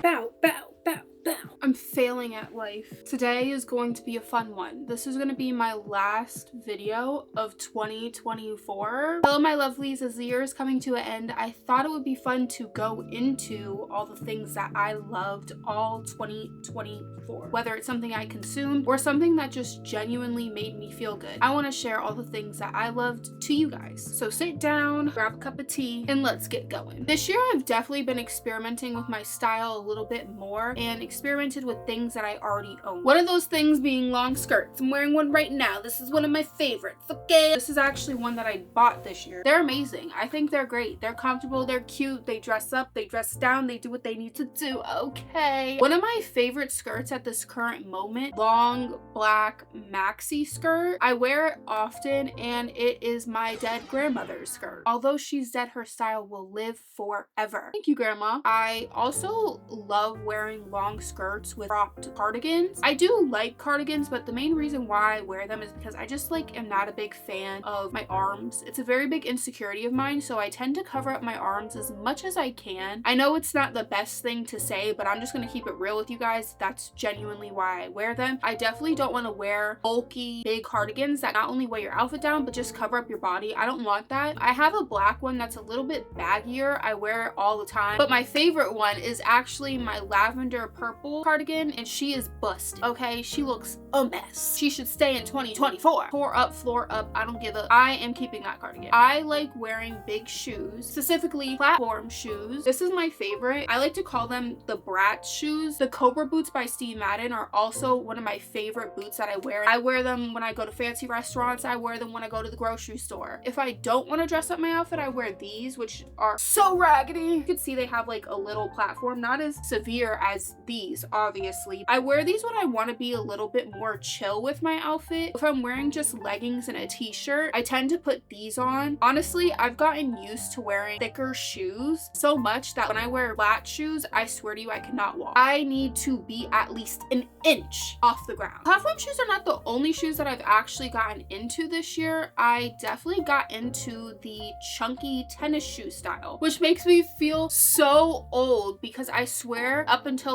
Bow, bow, bow, bow. I'm failing at life. Today is going to be a fun one. This is going to be my last video of 2024. Hello, my lovelies. As the year is coming to an end, I thought it would be fun to go into all the things that I loved all 2024. Whether it's something I consumed or something that just genuinely made me feel good. I want to share all the things that I loved to you guys. So sit down, grab a cup of tea, and let's get going. This year, I've definitely been experimenting with my style a little bit more and experimented with things that I already own. One of those things being long skirts. I'm wearing one right now. This is one of my favorites, okay? This is actually one that I bought this year. They're amazing. I think they're great. They're comfortable, they're cute, they dress up, they dress down, they do what they need to do, okay? One of my favorite skirts at this current moment, long black maxi skirt. I wear it often and it is my dead grandmother's skirt. Although she's dead, her style will live forever. Thank you, Grandma. I also love wearing long skirts with cropped cardigans. I do like cardigans, but the main reason why I wear them is because I just am not a big fan of my arms. It's a very big insecurity of mine, so I tend to cover up my arms as much as I can. I know it's not the best thing to say, but I'm just gonna keep it real with you guys. That's genuinely why I wear them. I definitely don't want to wear bulky, big cardigans that not only weigh your outfit down, but just cover up your body. I don't want that. I have a black one that's a little bit baggier. I wear it all the time, but my favorite one is actually my lavender purple cardigan, and she is busted, okay? She looks a mess. She should stay in 2024. Tore up, floor up, I don't give a. I am keeping that cardigan. I like wearing big shoes, specifically platform shoes. This is my favorite. I like to call them the Brat shoes. The Cobra boots by Steve Madden are also one of my favorite boots that I wear. I wear them when I go to fancy restaurants. I wear them when I go to the grocery store. If I don't want to dress up my outfit, I wear these, which are so raggedy. You can see they have a little platform, not as severe as these, obviously. I wear these when I want to be a little bit more chill with my outfit. If I'm wearing just leggings and a t-shirt, I tend to put these on. Honestly, I've gotten used to wearing thicker shoes so much that when I wear flat shoes, I swear to you, I cannot walk. I need to be at least an inch off the ground. Platform shoes are not the only shoes that I've actually gotten into this year. I definitely got into the chunky tennis shoe style, which makes me feel so old because I swear up until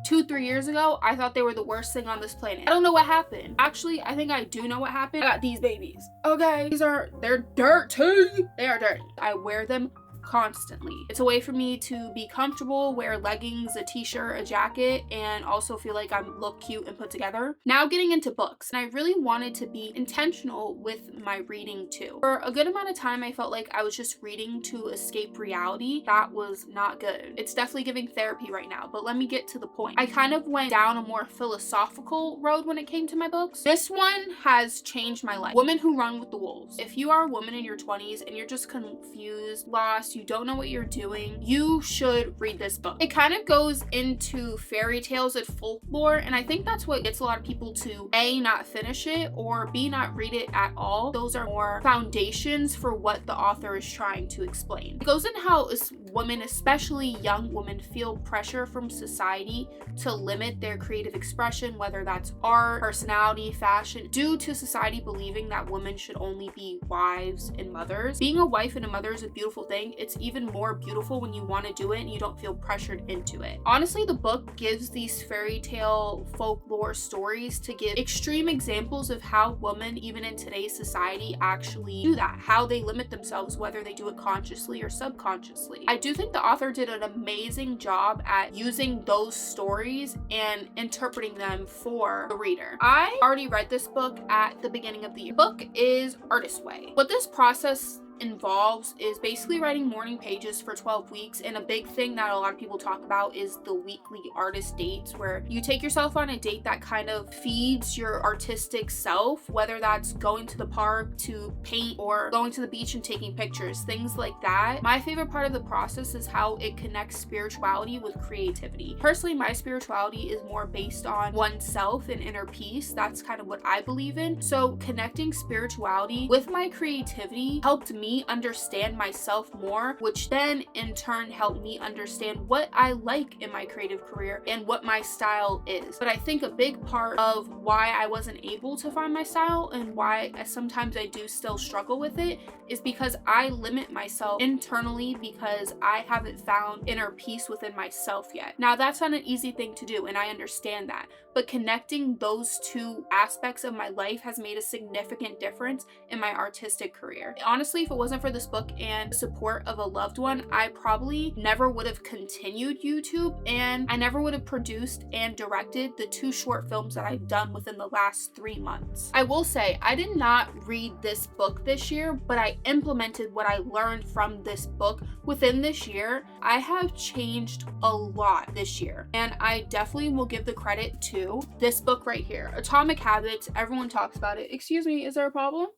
2-3 years ago, I thought they were the worst thing on this planet. I don't know what happened. Actually, I think I do know what happened. I got these babies. Okay, they're dirty. They are dirty. I wear them constantly. It's a way for me to be comfortable, wear leggings, a t-shirt, a jacket, and also feel like I look cute and put together. Now getting into books, and I really wanted to be intentional with my reading too. For a good amount of time, I felt like I was just reading to escape reality. That was not good. It's definitely giving therapy right now, but let me get to the point. I kind of went down a more philosophical road when it came to my books. This one has changed my life. Women Who Run with the Wolves. If you are a woman in your 20s and you're just confused, lost, you don't know what you're doing, you should read this book. It kind of goes into fairy tales and folklore, and I think that's what gets a lot of people to A, not finish it, or B, not read it at all. Those are more foundations for what the author is trying to explain. It goes into how women, especially young women, feel pressure from society to limit their creative expression, whether that's art, personality, fashion, due to society believing that women should only be wives and mothers. Being a wife and a mother is a beautiful thing. It's even more beautiful when you want to do it and you don't feel pressured into it. Honestly, the book gives these fairy tale folklore stories to give extreme examples of how women, even in today's society, actually do that, how they limit themselves, whether they do it consciously or subconsciously. I do think the author did an amazing job at using those stories and interpreting them for the reader. I already read this book at the beginning of the year. The book is Artist Way. What this process involves is basically writing morning pages for 12 weeks, and a big thing that a lot of people talk about is the weekly artist dates, where you take yourself on a date that kind of feeds your artistic self, whether that's going to the park to paint or going to the beach and taking pictures, things like that. My favorite part of the process is how it connects spirituality with creativity. Personally, my spirituality is more based on oneself and inner peace. That's kind of what I believe in. So connecting spirituality with my creativity helped me me understand myself more, which then in turn helped me understand what I like in my creative career and what my style is. But I think a big part of why I wasn't able to find my style and why sometimes I do still struggle with it is because I limit myself internally because I haven't found inner peace within myself yet. Now, that's not an easy thing to do, and I understand that, but connecting those two aspects of my life has made a significant difference in my artistic career. Honestly, if it wasn't for this book and the support of a loved one, I probably never would have continued YouTube, and I never would have produced and directed the 2 short films that I've done within the last 3 months. I will say, I did not read this book this year, but I implemented what I learned from this book within this year. I have changed a lot this year, and I definitely will give the credit to this book right here, Atomic Habits. Everyone talks about it. Excuse me, is there a problem?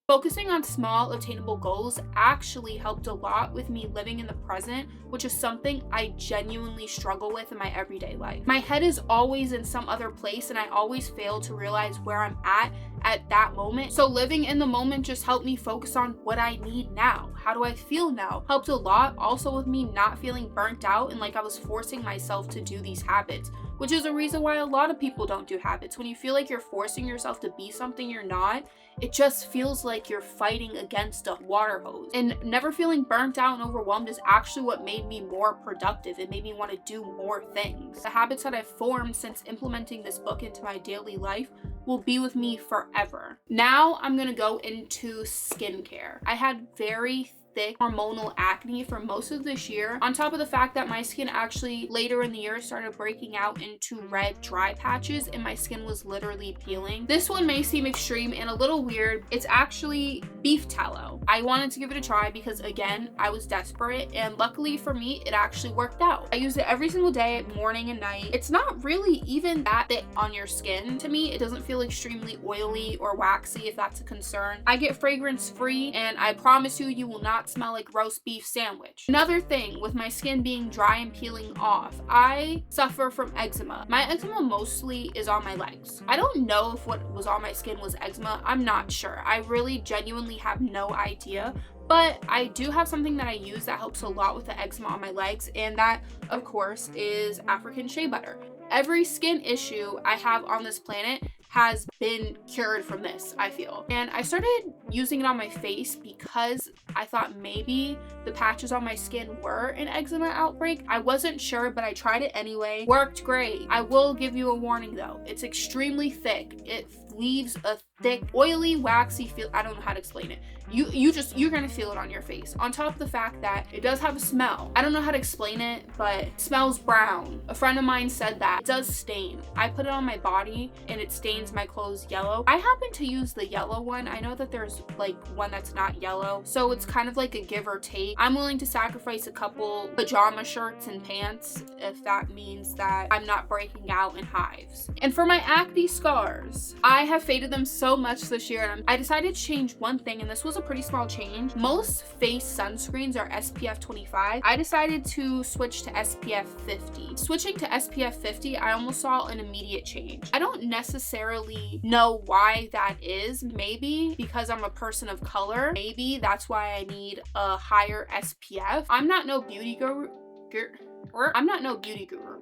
Focusing on small, attainable goals actually helped a lot with me living in the present, which is something I genuinely struggle with in my everyday life. My head is always in some other place, and I always fail to realize where I'm at that moment. So living in the moment just helped me focus on what I need now. How do I feel now? Helped a lot also with me not feeling burnt out and like I was forcing myself to do these habits, which is a reason why a lot of people don't do habits. When you feel like you're forcing yourself to be something you're not, it just feels like you're fighting against a water hose. And never feeling burnt out and overwhelmed is actually what made me more productive. It made me want to do more things. The habits that I've formed since implementing this book into my daily life will be with me forever. Now I'm gonna go into skincare. I had very thick hormonal acne for most of this year, on top of the fact that my skin actually later in the year started breaking out into red dry patches and my skin was literally peeling. This one may seem extreme and a little weird. It's actually beef tallow. I wanted to give it a try because again, I was desperate, and luckily for me, it actually worked out. I use it every single day, morning and night. It's not really even that thick on your skin. To me, it doesn't feel extremely oily or waxy, if that's a concern. I get fragrance free, and I promise you, you will not smell like roast beef sandwich. Another thing with my skin being dry and peeling off, I suffer from eczema. My eczema mostly is on my legs. I don't know if what was on my skin was eczema. I'm not sure. I really genuinely have no idea. But I do have something that I use that helps a lot with the eczema on my legs, and that, of course, is African shea butter. Every skin issue I have on this planet has been cured from this, I feel. And I started using it on my face because I thought maybe the patches on my skin were an eczema outbreak. I wasn't sure, but I tried it anyway. Worked great. I will give you a warning though. It's extremely thick. It leaves a thick, oily, waxy feel. I don't know how to explain it. You're gonna feel it on your face. On top of the fact that it does have a smell. I don't know how to explain it, but it smells brown. A friend of mine said that it does stain. I put it on my body and it stains my clothes yellow. I happen to use the yellow one. I know that there's like one that's not yellow, so it's kind of like a give or take. I'm willing to sacrifice a couple pajama shirts and pants if that means that I'm not breaking out in hives. And for my acne scars, I have faded them so much this year, and I decided to change one thing, and this was a pretty small change. Most face sunscreens are SPF 25. I decided to switch to SPF 50. Switching to SPF 50, I almost saw an immediate change. I don't necessarily know why that is. Maybe because I'm a person of color. Maybe that's why I need a higher SPF. I'm not no beauty guru.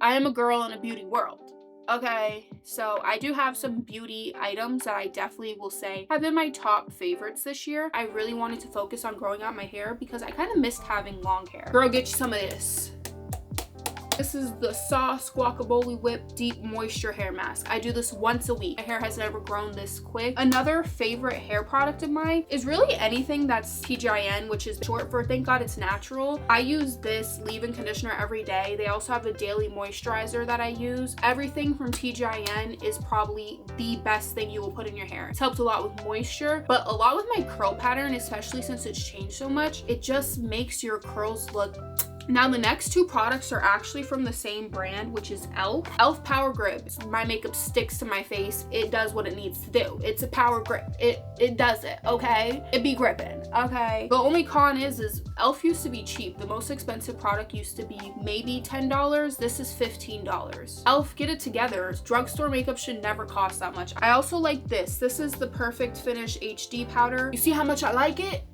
I am a girl in a beauty world. Okay, so I do have some beauty items that I definitely will say have been my top favorites this year. I really wanted to focus on growing out my hair because I kind of missed having long hair. Girl, get you some of this. This is the Sauce Guacamole Whip Deep Moisture Hair Mask. I do this once a week. My hair has never grown this quick. Another favorite hair product of mine is really anything that's TGIN, which is short for Thank God It's Natural. I use this leave-in conditioner every day. They also have a daily moisturizer that I use. Everything from TGIN is probably the best thing you will put in your hair. It's helped a lot with moisture, but a lot with my curl pattern, especially since it's changed so much. It just makes your curls look Now the next two products are actually from the same brand, which is e.l.f. Power Grip. My makeup sticks to my face. It does what it needs to do. It's a power grip. It does it, okay? It be gripping, okay? The only con is e.l.f. used to be cheap. The most expensive product used to be maybe $10. This is $15. e.l.f., get it together. Drugstore makeup should never cost that much. I also like this. This is the Perfect Finish HD powder. You see how much I like it?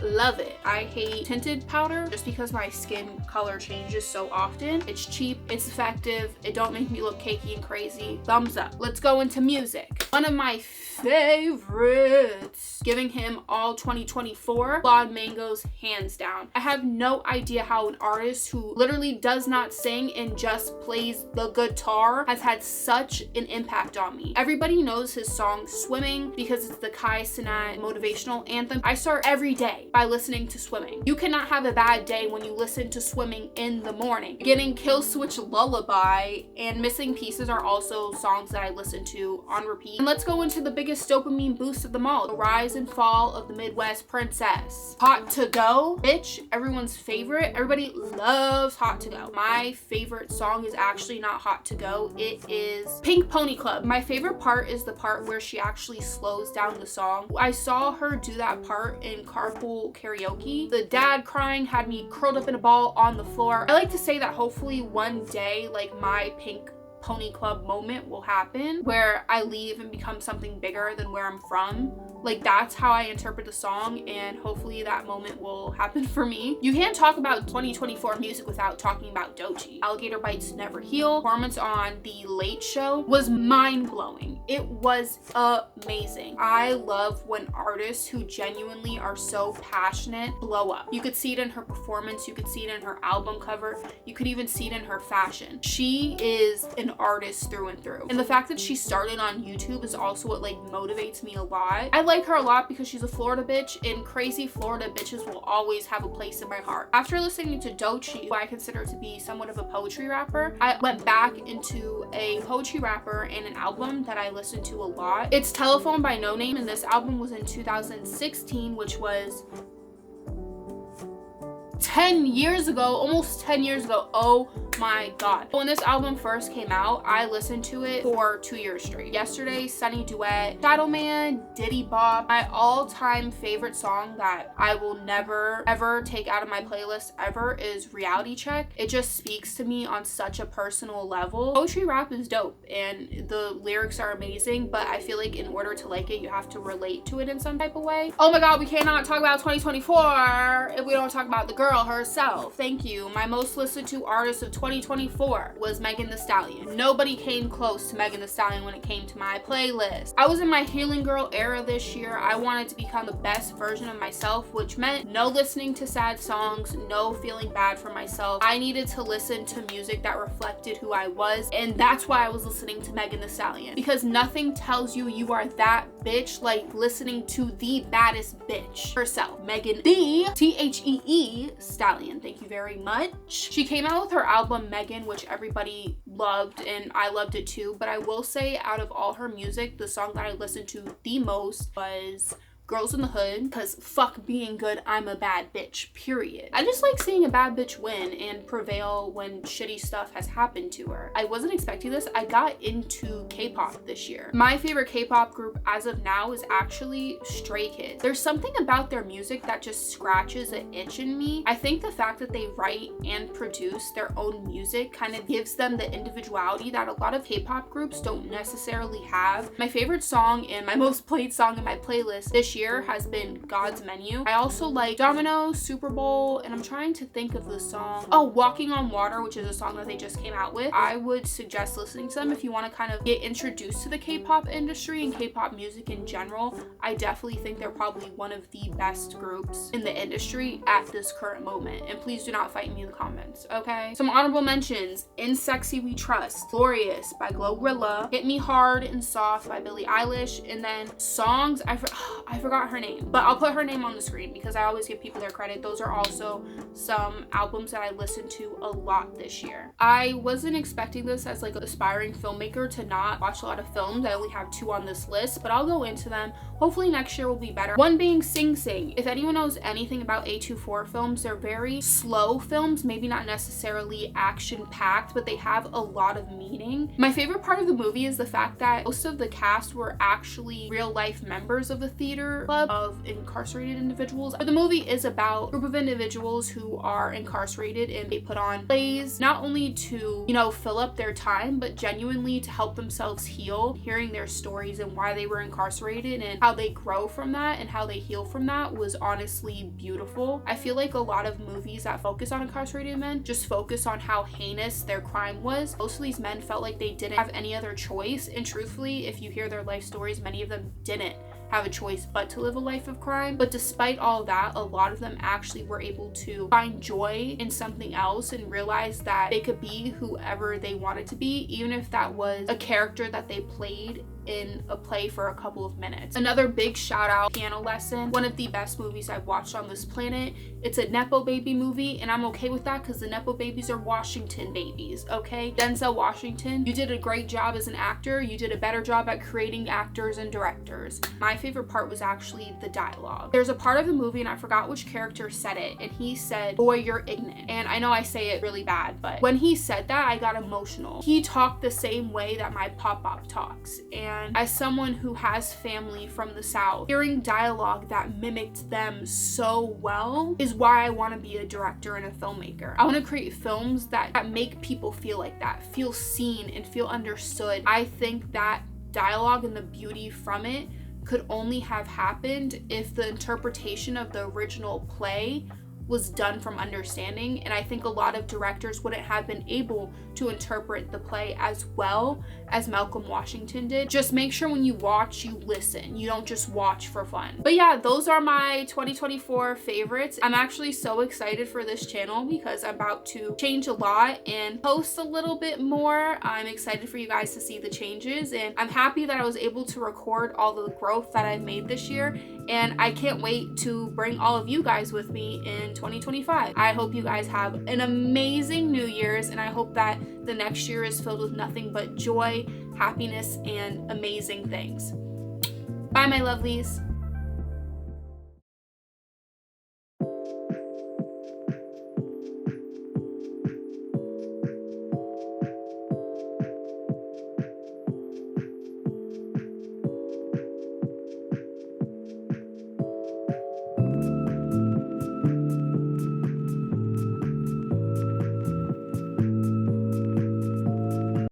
Love it. I hate tinted powder just because my skin color changes so often. It's cheap, it's effective, it don't make me look cakey and crazy. Thumbs up. Let's go into music. One of my favorites, giving him all 2024, Claude Mango's hands down. I have no idea how an artist who literally does not sing and just plays the guitar has had such an impact on me. Everybody knows his song Swimming because it's the Kai Cenat motivational anthem. I start every day by listening to Swimming. You cannot have a bad day when you listen to Swimming in the morning. Getting Kill Switch Lullaby and Missing Pieces are also songs that I listen to on repeat. And let's go into the biggest dopamine boost of them all, the rise and fall of the Midwest Princess. Hot to Go, bitch, everyone's favorite. Everybody loves Hot to Go. My favorite song is actually not Hot to Go. It is Pink Pony Club. My favorite part is the part where she actually slows down the song. I saw her do that part in Carpool Karaoke. The dad crying had me curled up in a ball on the floor. I like to say that hopefully one day, like, my Pink Pony Club moment will happen where I leave and become something bigger than where I'm from. Like, that's how I interpret the song, and hopefully that moment will happen for me. You can't talk about 2024 music without talking about Doechii. Alligator Bites Never Heal. Performance on The Late Show was mind-blowing. It was amazing. I love when artists who genuinely are so passionate blow up. You could see it in her performance, you could see it in her album cover, you could even see it in her fashion. She is an artist through and through. And the fact that she started on YouTube is also what, like, motivates me a lot. I like her a lot because she's a Florida bitch, and crazy Florida bitches will always have a place in my heart. After listening to Doechii, who I consider to be somewhat of a poetry rapper, I went back into a poetry rapper and an album that I listened to a lot. It's Telephone by No Name, and this album was in 2016, which was 10 years ago, almost 10 years ago. Oh my god. When this album first came out, I listened to it for 2 years straight. Yesterday, Sunny Duet, Shadow Man, Diddy Bop. My all-time favorite song that I will never ever take out of my playlist ever is Reality Check. It just speaks to me on such a personal level. Poetry rap is dope and the lyrics are amazing, but I feel like in order to like it, you have to relate to it in some type of way. Oh my god, we cannot talk about 2024 if we don't talk about the girl herself. Thank you. My most listened to artist of 2024 was Megan Thee Stallion. Nobody came close to Megan Thee Stallion when it came to my playlist. I was in my healing girl era this year. I wanted to become the best version of myself, which meant no listening to sad songs, no feeling bad for myself. I needed to listen to music that reflected who I was, and that's why I was listening to Megan Thee Stallion, because nothing tells you you are that bitch like listening to the baddest bitch herself, Megan Thee, Thee Stallion. Thank you very much. She came out with her album Megan, which everybody loved and I loved it too, but I will say out of all her music, the song that I listened to the most was Girls in the Hood, because fuck being good, I'm a bad bitch, period. I just like seeing a bad bitch win and prevail when shitty stuff has happened to her. I wasn't expecting this. I got into K-pop this year. My favorite K-pop group as of now is actually Stray Kids. There's something about their music that just scratches an itch in me. I think the fact that they write and produce their own music kind of gives them the individuality that a lot of K-pop groups don't necessarily have. My favorite song and my most played song in my playlist this year has been God's Menu. I also like Domino, Super Bowl, and I'm trying to think of the song. Oh, Walking on Water, which is a song that they just came out with. I would suggest listening to them if you want to kind of get introduced to the K-pop industry and K-pop music in general. I definitely think they're probably one of the best groups in the industry at this current moment. And please do not fight me in the comments, okay? Some honorable mentions: In Sexy We Trust, Glorious by Glorilla, Hit Me Hard and Soft by Billie Eilish, and then songs, I forgot forgot her name, but I'll put her name on the screen because I always give people their credit. Those are also some albums that I listened to a lot this year. I wasn't expecting this as like an aspiring filmmaker to not watch a lot of films. I only have 2 on this list, but I'll go into them. Hopefully next year will be better. One being Sing Sing. If anyone knows anything about A24 films, they're very slow films, maybe not necessarily action-packed, but they have a lot of meaning. My favorite part of the movie is the fact that most of the cast were actually real-life members of the theater club of incarcerated individuals. But the movie is about a group of individuals who are incarcerated, and they put on plays not only to, you know, fill up their time, but genuinely to help themselves heal. Hearing their stories and why they were incarcerated and how they grow from that and how they heal from that was honestly beautiful. I feel like a lot of movies that focus on incarcerated men just focus on how heinous their crime was. Most of these men felt like they didn't have any other choice, and truthfully, if you hear their life stories, many of them didn't have a choice but to live a life of crime. But despite all that, a lot of them actually were able to find joy in something else and realize that they could be whoever they wanted to be, even if that was a character that they played in a play for a couple of minutes. Another big shout out, Piano Lesson, one of the best movies I've watched on this planet. It's a Nepo baby movie, and I'm okay with that because the Nepo babies are Washington babies, okay? Denzel Washington, you did a great job as an actor. You did a better job at creating actors and directors. My favorite part was actually the dialogue. There's a part of the movie, and I forgot which character said it, and he said, "Boy, you're ignorant." And I know I say it really bad, but when he said that, I got emotional. He talked the same way that my pop-pop talks, and as someone who has family from the South, hearing dialogue that mimicked them so well is why I want to be a director and a filmmaker. I want to create films that make people feel like that, feel seen and feel understood. I think that dialogue and the beauty from it could only have happened if the interpretation of the original play was done from understanding, and I think a lot of directors wouldn't have been able to interpret the play as well as Malcolm Washington did. Just make sure when you watch, you listen. You don't just watch for fun. But yeah, those are my 2024 favorites. I'm actually so excited for this channel because I'm about to change a lot and post a little bit more. I'm excited for you guys to see the changes, and I'm happy that I was able to record all the growth that I've made this year, and I can't wait to bring all of you guys with me in 2025. I hope you guys have an amazing New Year's, and I hope that the next year is filled with nothing but joy, happiness, and amazing things. Bye, my lovelies.